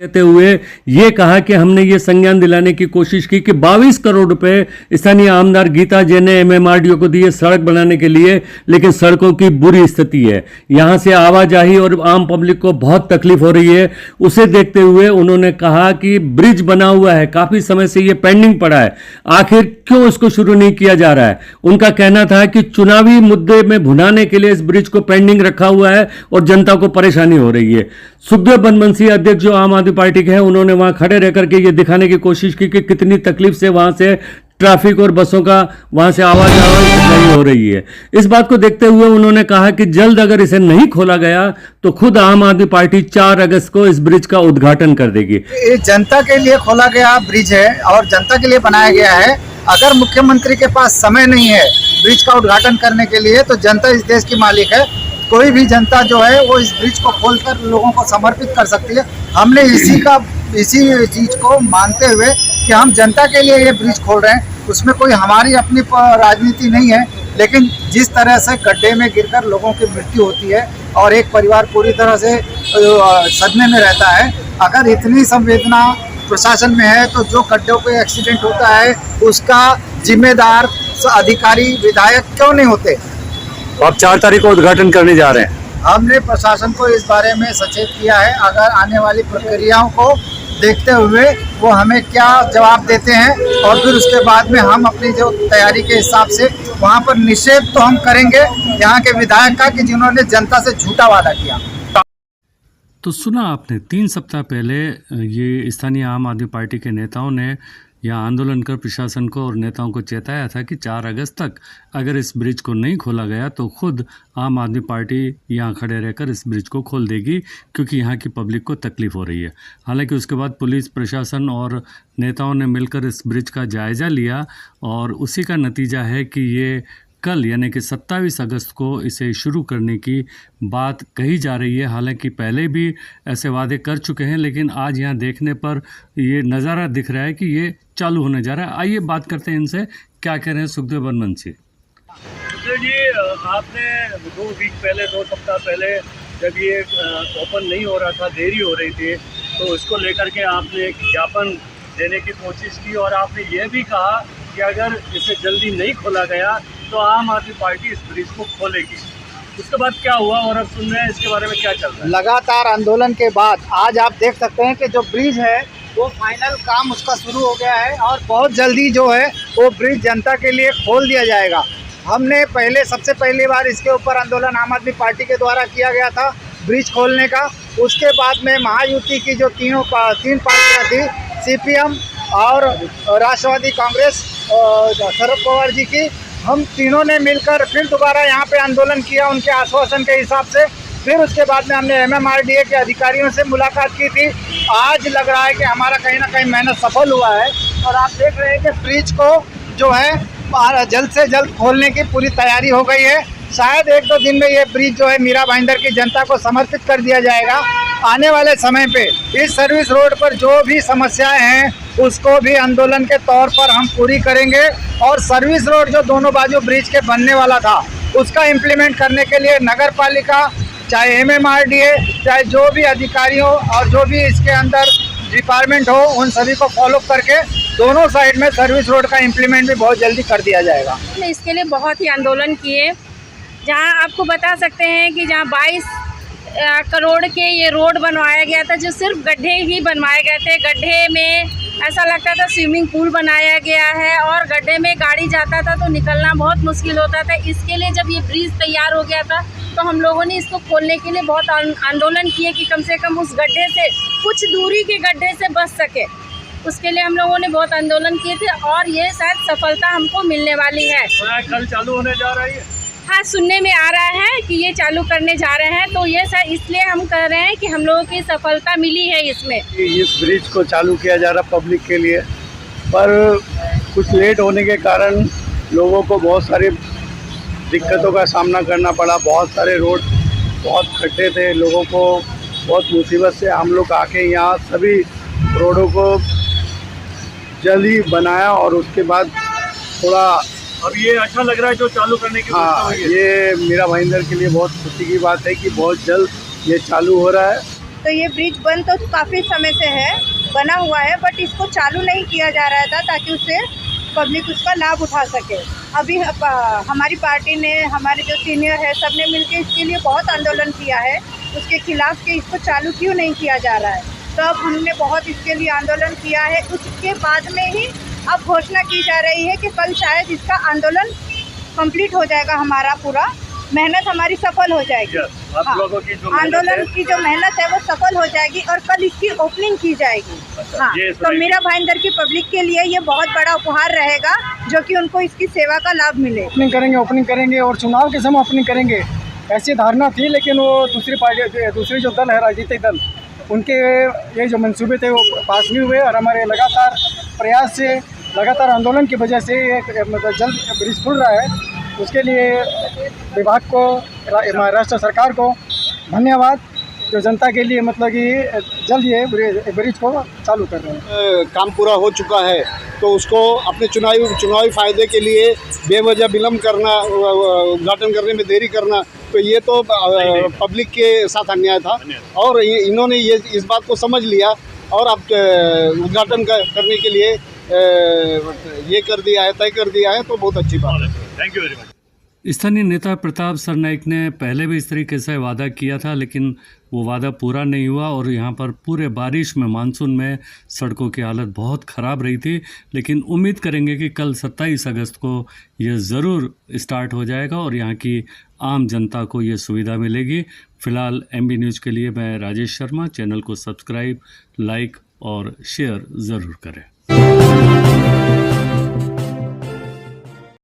कहते हुए ये कहा कि हमने ये संज्ञान दिलाने की कोशिश की कि 22 करोड़ रुपए स्थानीय आमदार गीता जे ने एमएमआरडीओ को दिए सड़क बनाने के लिए, लेकिन सड़कों की बुरी स्थिति है। यहां से आवाजाही और आम पब्लिक को बहुत तकलीफ हो रही है। उसे देखते हुए उन्होंने कहा कि ब्रिज बना हुआ है, काफी समय से ये पेंडिंग पड़ा है, आखिर क्यों इसको शुरू नहीं किया जा रहा है। उनका कहना था कि चुनावी मुद्दे में भुनाने के लिए इस ब्रिज को पेंडिंग रखा हुआ है और जनता को परेशानी हो रही है। सुखदेव बनबंसी अध्यक्ष जो आम आदमी पार्टी के हैं, उन्होंने वहां खड़े रह करके ये दिखाने की कोशिश की कि कितनी तकलीफ से वहां से ट्रैफिक और बसों का वहां से आवाजाही हो रही है। इस बात को देखते हुए उन्होंने कहा कि जल्द अगर इसे नहीं खोला गया तो खुद आम आदमी पार्टी 4 अगस्त को इस ब्रिज का उद्घाटन कर देगी। ये जनता के लिए खोला गया ब्रिज है और जनता के लिए बनाया गया है। अगर मुख्यमंत्री के पास समय नहीं है ब्रिज का उद्घाटन करने के लिए तो जनता इस देश की मालिक है। कोई भी जनता जो है वो इस ब्रिज को खोलकर लोगों को समर्पित कर सकती है। हमने इसी चीज को मानते हुए कि हम जनता के लिए ये ब्रिज खोल रहे हैं, उसमें कोई हमारी अपनी राजनीति नहीं है। लेकिन जिस तरह से गड्ढे में गिरकर लोगों की मृत्यु होती है और एक परिवार पूरी तरह से सदमे में रहता है, अगर इतनी संवेदना प्रशासन में है तो जो गड्ढों पे एक्सीडेंट होता है उसका जिम्मेदार अधिकारी विधायक क्यों नहीं होते। आप 4 तारीख को उद्घाटन करने जा रहे हैं। हमने प्रशासन को इस बारे में सचेत किया है। अगर आने वाली प्रक्रियाओं को देखते हुए वो हमें क्या जवाब देते हैं और फिर उसके बाद में हम अपनी जो तैयारी के हिसाब से वहाँ पर निषेध तो हम करेंगे यहाँ के विधायक का कि जिन्होंने जनता से झूठा वादा किया। तो सुना आपने, 3 सप्ताह पहले ये स्थानीय आम आदमी पार्टी के नेताओं ने यहाँ आंदोलन कर प्रशासन को और नेताओं को चेताया था कि 4 अगस्त तक अगर इस ब्रिज को नहीं खोला गया तो खुद आम आदमी पार्टी यहाँ खड़े रहकर इस ब्रिज को खोल देगी, क्योंकि यहाँ की पब्लिक को तकलीफ हो रही है। हालांकि उसके बाद पुलिस प्रशासन और नेताओं ने मिलकर इस ब्रिज का जायज़ा लिया और उसी का नतीजा है कि ये कल यानी कि 27 अगस्त को इसे शुरू करने की बात कही जा रही है। हालांकि पहले भी ऐसे वादे कर चुके हैं, लेकिन आज यहाँ देखने पर ये नज़ारा दिख रहा है कि ये चालू होने जा रहा है। आइए बात करते हैं इनसे, क्या कह रहे हैं सुखदेव बनबंसी जी। आपने 2 सप्ताह पहले जब ये ओपन नहीं हो रहा था, देरी हो रही थी, तो उसको लेकर के आपने एक ज्ञापन देने की कोशिश की और आपने ये भी कहा कि अगर इसे जल्दी नहीं खोला गया तो आम आदमी पार्टी इस ब्रिज को खोलेगी। उसके बाद क्या हुआ और अब सुन रहे हैं इसके बारे में क्या चल रहा है। लगातार आंदोलन के बाद आज आप देख सकते हैं कि जो ब्रिज है वो फाइनल काम उसका शुरू हो गया है और बहुत जल्दी जो है वो ब्रिज जनता के लिए खोल दिया जाएगा। हमने सबसे पहली बार इसके ऊपर आंदोलन आम आदमी पार्टी के द्वारा किया गया था ब्रिज खोलने का। उसके बाद में महायुति की जो तीन पार्टियाँ थी, सीपीएम और राष्ट्रवादी कांग्रेस शरद पवार जी की, हम तीनों ने मिलकर फिर दोबारा यहाँ पे आंदोलन किया उनके आश्वासन के हिसाब से। फिर उसके बाद में हमने एमएमआरडीए के अधिकारियों से मुलाकात की थी। आज लग रहा है कि हमारा कहीं ना कहीं मेहनत सफल हुआ है और आप देख रहे हैं कि ब्रिज को जो है जल्द से जल्द खोलने की पूरी तैयारी हो गई है। शायद 1-2 दिन में ये ब्रिज जो है मीरा भाईंदर की जनता को समर्पित कर दिया जाएगा। आने वाले समय पे इस सर्विस रोड पर जो भी समस्याएं हैं उसको भी आंदोलन के तौर पर हम पूरी करेंगे और सर्विस रोड जो दोनों बाजू ब्रिज के बनने वाला था उसका इम्प्लीमेंट करने के लिए नगर पालिका, चाहे एमएमआरडीए, चाहे जो भी अधिकारियों और जो भी इसके अंदर डिपार्टमेंट हो, उन सभी को फॉलो करके दोनों साइड में सर्विस रोड का इम्प्लीमेंट भी बहुत जल्दी कर दिया जाएगा। इसके लिए बहुत ही आंदोलन किए, जहां आपको बता सकते हैं कि जहां 22 करोड़ के ये रोड बनवाया गया था, जो सिर्फ गड्ढे ही बनवाए गए थे। गड्ढे में ऐसा लगता था स्विमिंग पूल बनाया गया है और गड्ढे में गाड़ी जाता था तो निकलना बहुत मुश्किल होता था। इसके लिए जब ये ब्रिज तैयार हो गया था तो हम लोगों ने इसको खोलने के लिए बहुत आंदोलन किए कि कम से कम उस गड्ढे से कुछ दूरी के गड्ढे से बच सके। उसके लिए हम लोगों ने बहुत आंदोलन किए थे और ये शायद सफलता हमको मिलने वाली है। कल चालू होने जा रही है। हाँ, सुनने में आ रहा है कि ये चालू करने जा रहे हैं, तो ये सर इसलिए हम कह रहे हैं कि हम लोगों की सफलता मिली है इसमें। इस ब्रिज को चालू किया जा रहा पब्लिक के लिए, पर कुछ लेट होने के कारण लोगों को बहुत सारी दिक्कतों का सामना करना पड़ा। बहुत सारे रोड बहुत खड्डे थे, लोगों को बहुत मुसीबत से हम लोग आके यहाँ सभी रोडों को जल्दी बनाया और उसके बाद थोड़ा अब ये अच्छा लग रहा है जो चालू करने की हाँ, कोशिश हुई है। ये मीरा भाईंदर के लिए बहुत खुशी की बात है कि बहुत जल्द ये चालू हो रहा है तो ये ब्रिज बंद तो काफ़ी समय से है, बना हुआ है, बट इसको चालू नहीं किया जा रहा था ताकि उससे पब्लिक उसका लाभ उठा सके। अभी हमारी पार्टी ने, हमारे जो सीनियर है, सब ने मिलकर इसके लिए बहुत आंदोलन किया है उसके खिलाफ कि इसको चालू क्यों नहीं किया जा रहा है। तो अब हमने बहुत इसके लिए आंदोलन किया है। उसके बाद में ही अब घोषणा की जा रही है कि कल शायद इसका आंदोलन कंप्लीट हो जाएगा, हमारा पूरा मेहनत हमारी सफल हो जाएगी। आप लोगों की जो आंदोलन की जो मेहनत है वो सफल हो जाएगी और कल इसकी ओपनिंग की जाएगी। हाँ, तो मीरा भाईंदर की पब्लिक के लिए ये बहुत बड़ा उपहार रहेगा जो कि उनको इसकी सेवा का लाभ मिले। ओपनिंग करेंगे और चुनाव के समय ओपनिंग करेंगे, ऐसी धारणा थी, लेकिन वो दूसरी जो दल है, राजनीतिक दल, उनके ये जो मंसूबे थे वो पास नहीं हुए और हमारे लगातार प्रयास से, लगातार आंदोलन की वजह से ये मतलब जल्द ब्रिज खुल रहा है। उसके लिए विभाग को, महाराष्ट्र सरकार को धन्यवाद, जो जनता के लिए मतलब कि जल्द ये ब्रिज को चालू कर रहे हैं। काम पूरा हो चुका है तो उसको अपने चुनावी फायदे के लिए बेवजह विलम्ब करना, उद्घाटन करने में देरी करना, तो ये तो पब्लिक के साथ अन्याय था। और इन्होंने ये इस बात को समझ लिया और अब उद्घाटन करने के लिए ये कर दिया है, तय कर दिया है, तो बहुत अच्छी बात है। Thank you very much. स्थानीय नेता प्रताप सरनाइक ने पहले भी इस तरीके से वादा किया था, लेकिन वो वादा पूरा नहीं हुआ और यहाँ पर पूरे बारिश में, मानसून में सड़कों की हालत बहुत ख़राब रही थी। लेकिन उम्मीद करेंगे कि कल 27 अगस्त को ये ज़रूर स्टार्ट हो जाएगा और यहाँ की आम जनता को ये सुविधा मिलेगी। फ़िलहाल MB न्यूज़ के लिए मैं राजेश शर्मा। चैनल को सब्सक्राइब, लाइक और शेयर ज़रूर करें।